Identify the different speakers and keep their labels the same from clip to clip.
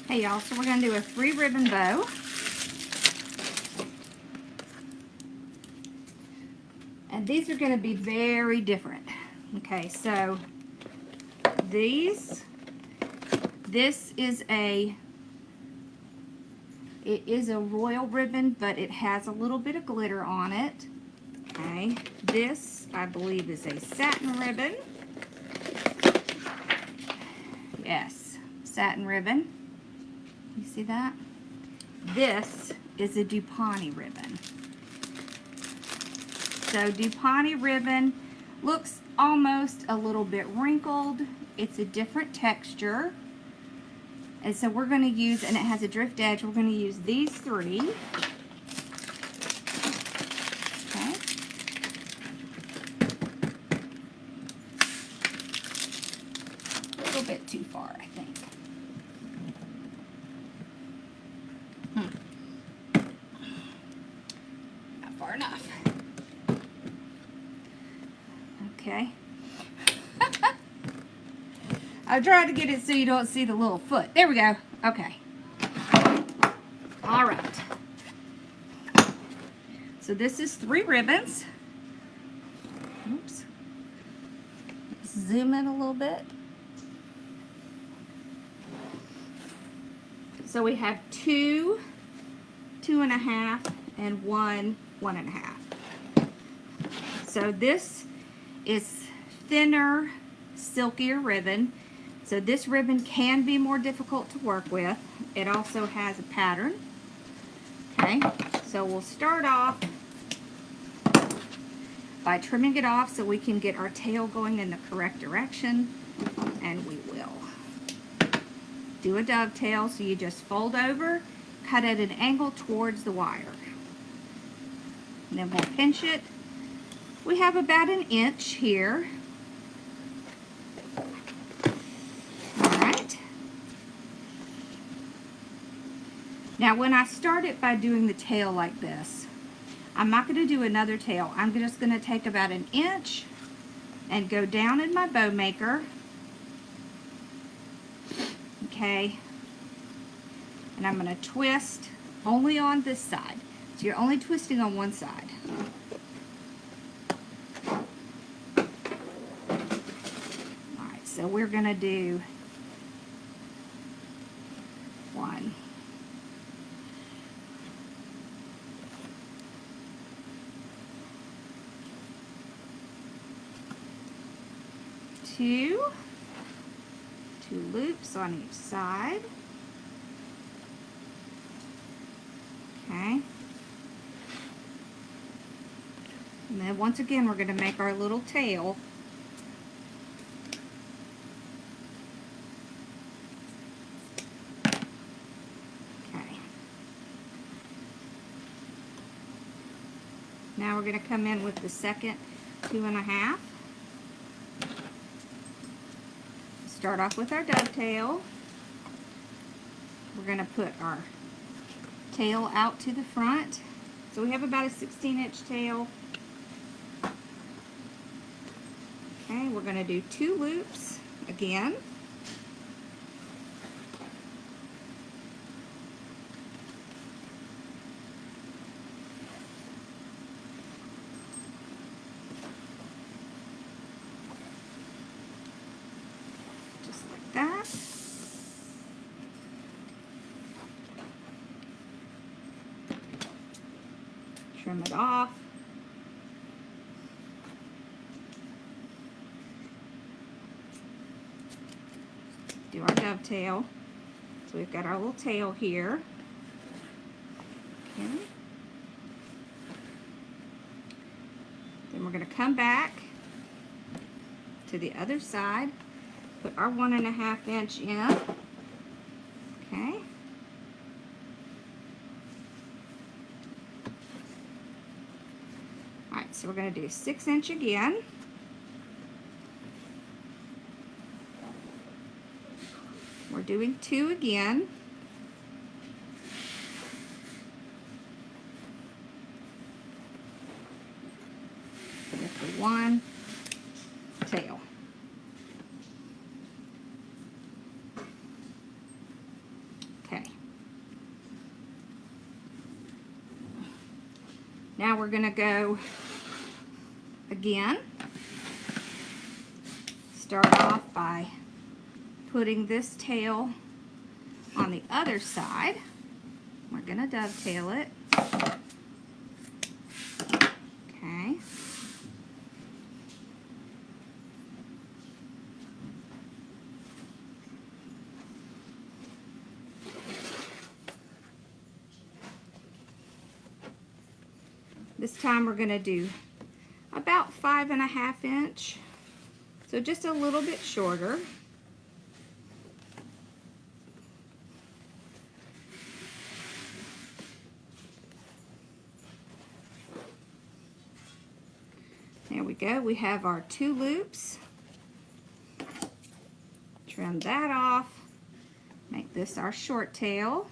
Speaker 1: Hey y'all, so we're going to do a 3-ribbon bow. And these are going to be very different. Okay, so this is it is a royal ribbon, but it has a little bit of glitter on it. Okay, this I believe is a satin ribbon. Yes, satin ribbon. You see that? This is a Dupont ribbon. So Dupont ribbon looks almost a little bit wrinkled. It's a different texture. And so we're going to use, and it has a drift edge, we're going to use these 3. Okay. A little bit too far, I think. Not far enough. Okay. I tried to get it so you don't see the little foot. There we go. Okay. All right. So this is 3 ribbons. Oops. Zoom in a little bit. So we have 2, 2.5, and 1, 1.5. So this is thinner, silkier ribbon. So this ribbon can be more difficult to work with. It also has a pattern. Okay, so we'll start off by trimming it off so we can get our tail going in the correct direction, and we will. Do a dovetail, so you just fold over, cut at an angle towards the wire. And then we'll pinch it. We have about 1 inch here. Now when I start it by doing the tail like this, I'm not going to do another tail. I'm just going to take about 1 inch and go down in my bow maker. Okay. And I'm going to twist only on this side. So you're only twisting on one side. Alright, so we're going to do 1. 2 loops on each side. Okay. And then once again, we're going to make our little tail. Okay. Now we're going to come in with the second 2.5. Start off with our dovetail. We're going to put our tail out to the front. So we have about a 16-inch tail. Okay, we're going to do 2 loops again. Just like that. Trim it off. Do our dovetail. So we've got our little tail here. Okay. Then we're going to come back to the other side, put our 1.5 inch in. Okay. Alright, so we're going to do 6 inch again. We're doing 2 again. With the 1 tail. Now we're going to go again. Start off by putting this tail on the other side. We're going to dovetail it. Okay. This time we're going to do about 5.5 inch, so just a little bit shorter. There we go. We have our 2 loops. Trim that off. Make this our short tail.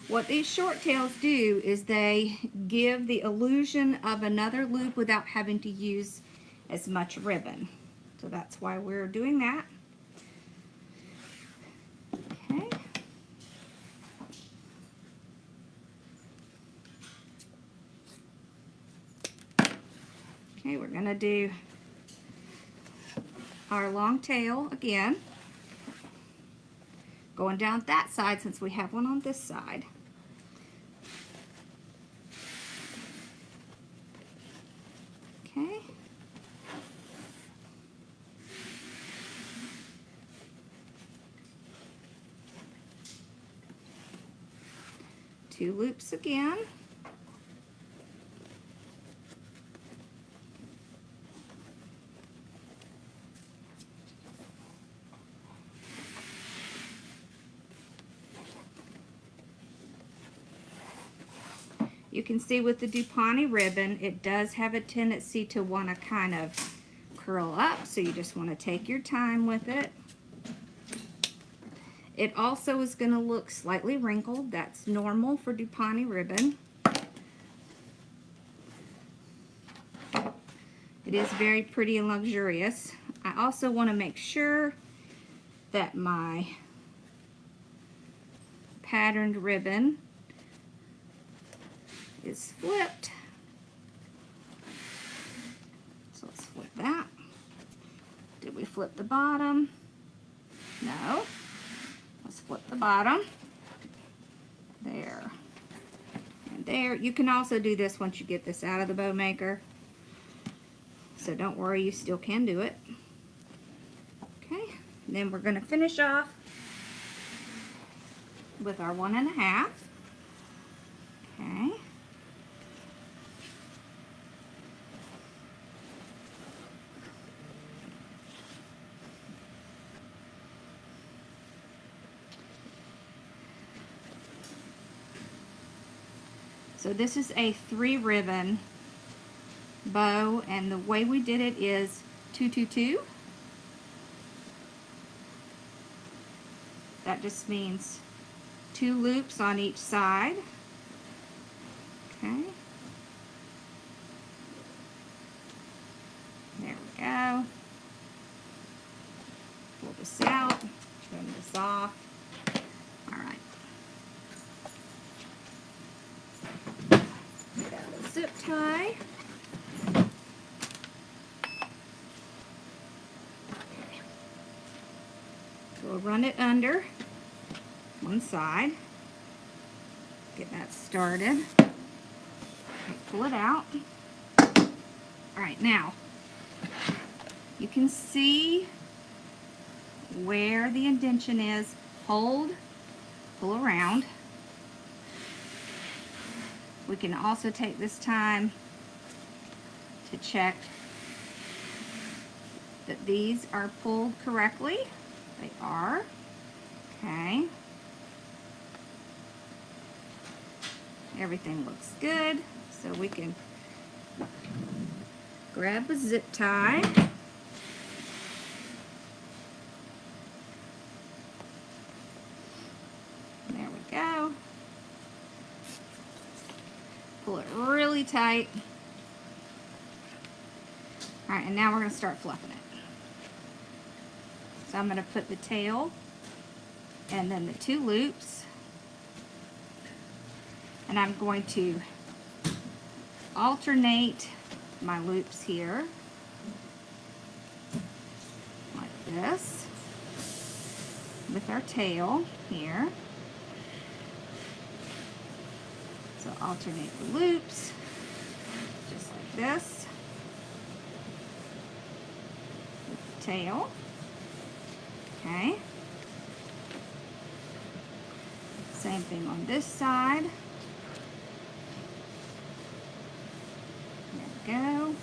Speaker 1: What these short tails do is they give the illusion of another loop without having to use as much ribbon. So that's why we're doing that. Okay. Okay, we're going to do our long tail again. Going down that side since we have one on this side. Okay. Two loops again. You can see with the Dupont ribbon, it does have a tendency to want to kind of curl up, so you just want to take your time with it. It also is going to look slightly wrinkled. That's normal for Dupont ribbon. It is very pretty and luxurious. I also want to make sure that my patterned ribbon is flipped. So let's flip that. Did we flip the bottom? No. Let's flip the bottom. There. And there. You can also do this once you get this out of the bow maker. So don't worry, you still can do it. Okay. And then we're going to finish off with our 1.5. Okay. So this is a 3 ribbon bow, and the way we did it is 2, 2, 2. That just means 2 loops on each side. Okay. There we go. Pull this out, trim this off. All right. Got a zip tie. So we'll run it under one side. Get that started. Okay, pull it out. All right, now you can see where the indentation is. Hold, pull around. We can also take this time to check that these are pulled correctly. They are. Okay. Everything looks good, so we can grab a zip tie. There we go. Pull it really tight. All right, and now we're going to start fluffing it. So I'm going to put the tail and then the 2 loops. And I'm going to alternate my loops here, like this, with our tail here. So alternate the loops, just like this, with the tail. Okay. Same thing on this side. There we go.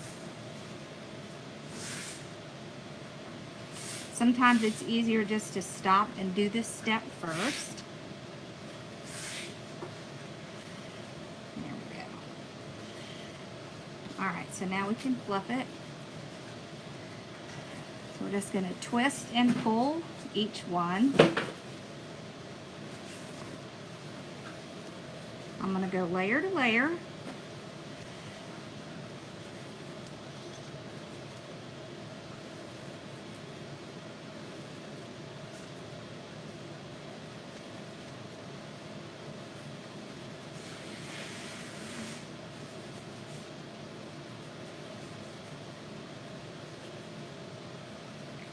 Speaker 1: Sometimes it's easier just to stop and do this step first. There we go. Alright, so now we can fluff it. So we're just going to twist and pull each one. I'm going to go layer to layer.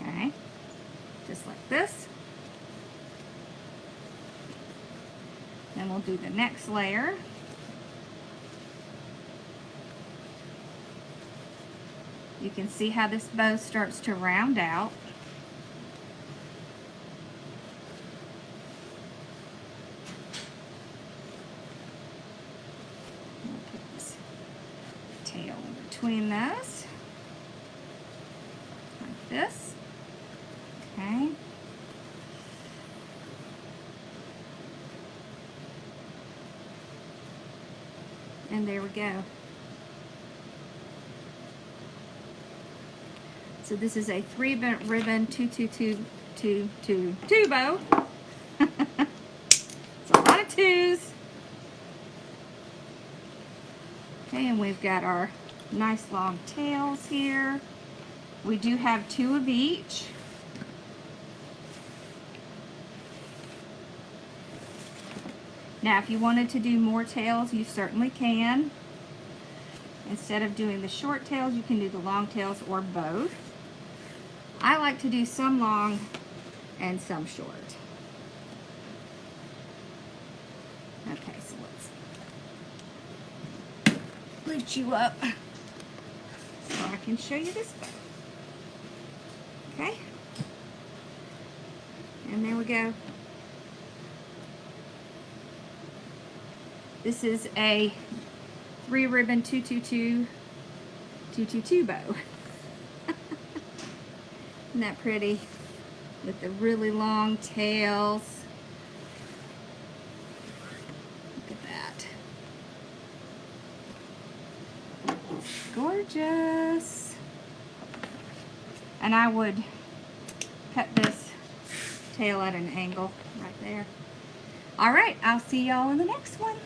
Speaker 1: Okay, just like this. Then we'll do the next layer. You can see how this bow starts to round out. We'll put this tail in between those, like this. Okay. And there we go. So this is a 3-ribbon 22222 bow. It's a lot of twos. Okay, and we've got our nice long tails here. We do have 2 of each. Now, if you wanted to do more tails, you certainly can. Instead of doing the short tails, you can do the long tails or both. I like to do some long and some short. Okay, so let's reach you up so I can show you this bow. Okay, and there we go. This is a 3-ribbon 222 bow. Isn't that pretty? With the really long tails. Look at that. Gorgeous. And I would cut this tail at an angle right there. All right, I'll see y'all in the next one.